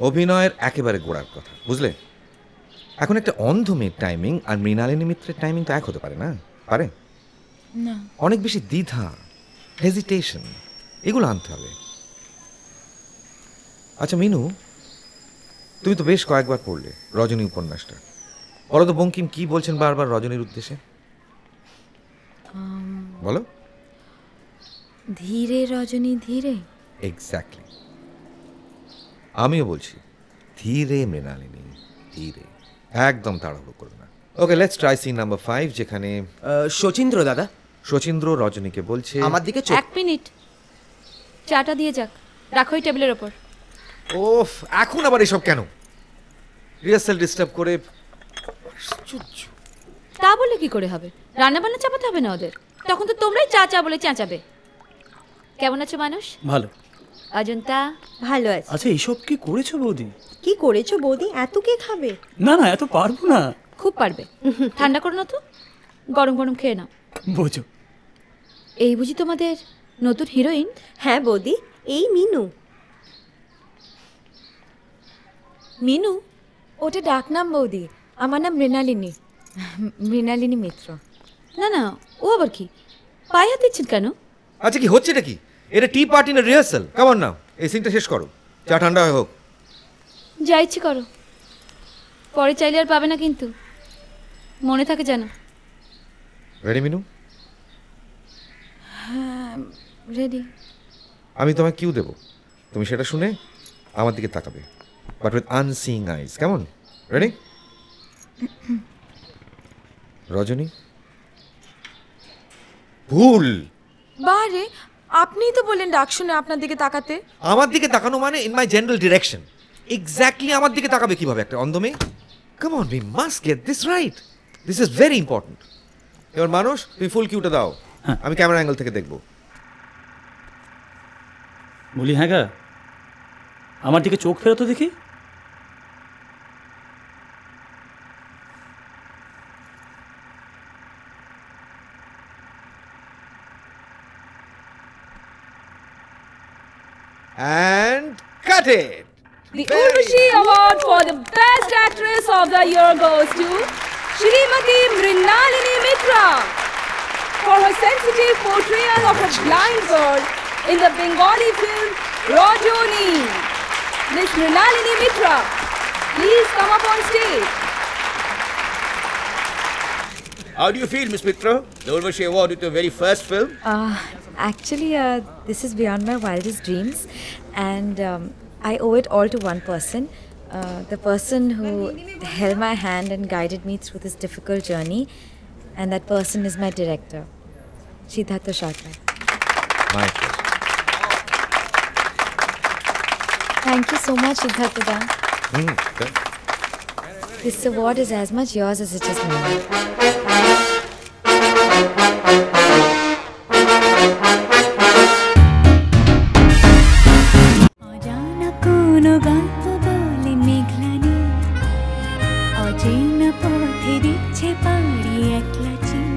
অভিনয়ের একেবারে গোড়ার কথা, বুঝলে? এখন একটা অন্ধ মেয়ের টাইমিং আর মৃণালিনী মিত্রের টাইমিং তো এক হতে পারে না, পারে? না, অনেক বেশি দ্বিধা, হেজিটেশন, এগুলো আনতে হবে। আচ্ছা মিনু, তুমি তো বেশ কয়েকবার পড়লে রজনী উপন্যাসটা, বলো তো বঙ্কিম কি বলছেন বারবার রজনীর উদ্দেশ্যে? বলো। ধীরে রজনী ধীরে। এক্স্যাক্টলি, আমিও বলছি ধীরে মৃণালিনী ধীরে, একদম তাড়াহুড়ো করো না। ওকে, লেটস ট্রাই সিন নাম্বার 5, যেখানে শচীন্দ্র দাদা, শচীন্দ্র রজনীকে বলছে আমার দিকে এক মিনিট, চাটা দিয়ে যাক, রাখো এই টেবিলের ওপর। ওফ, এখন আবার এসব কেন? রিহার্সাল ডিস্টার্ব করে। তা বলে কি করে হবে? রান্না বান্না চাপাতে হবে না ওদের, তখন তো তোমরাই চা চা বলে চেঁচাবে। কেমন আছো মানুষ? ভালো। অজন্তা? ভালো আছে। আচ্ছা, এইসব কি করেছো বৌদি? কি করেছো বৌদি? এত কে খাবে? না না, এত পারবো না। খুব পারবে, ঠান্ডা করো না তো, গরম গরম খেয়ে নাও। বোঝো। এই বুঝি তোমাদের নতুন হিরোইন? হ্যাঁ বৌদি, এই মিনু। মিনু? ওটা ডাকনাম বৌদি, আমার নাম মৃণালিনী, মৃণালিনী মিত্র। না না, ও আবার কি? পায়ে হাত দিচ্ছেন কেন? আচ্ছা, কি হচ্ছে এটা? কি এটা? টি পার্টি না রিহার্সাল? কেমন নাও, এই সিনটা শেষ করো, চা ঠান্ডা হয়ে হোক। যা ইচ্ছে করো, পরে চাইলে আর পাবে না কিন্তু, মনে থাকে যেন। রেডি মিনু? হ্যাঁ রেডি। আমি তোমায় কিউ দেবো, তুমি সেটা শুনে আমার দিকে তাকাবে, বাট উইথ আনসিং আইজ। কেমন? রেডি? রজনী? ভুল। বারে, আপনিই তো বললেন ডাক শুনে আপনার দিকে তাকাতে। আমার দিকে তাকানো মানে in my general direction. Exactly আমার দিকে তাকাবে কিভাবে একটা অন্ধ মেয়ে? Come on, we must get this right, this is very important. এবার মানুষ, তুমি ফুল কিউটা দাও, আমি ক্যামেরা অ্যাঙ্গেল থেকে দেখবো। বলি হ্যাঁ গা, আমার দিকে চোখ ফেরতো দেখি। And cut it! The Urvashi Award for the Best Actress of the Year goes to Shrimati Mrinalini Mitra for her sensitive portrayal of a blind girl in the Bengali film Rajoni. Miss Mrinalini Mitra, please come up on stage. How do you feel, Miss Mitra? The Urvashi Award with your very first film? Actually, this is beyond my wildest dreams, and I owe it all to one person, the person who held my hand and guided me through this difficult journey, and that person is my director, Siddhartha Sharma. My pleasure. Thank you so much, Siddhartha. Okay. This award is as much yours as it is mine. অচেনা পথে দিচ্ছে পাড়ি একলা চিন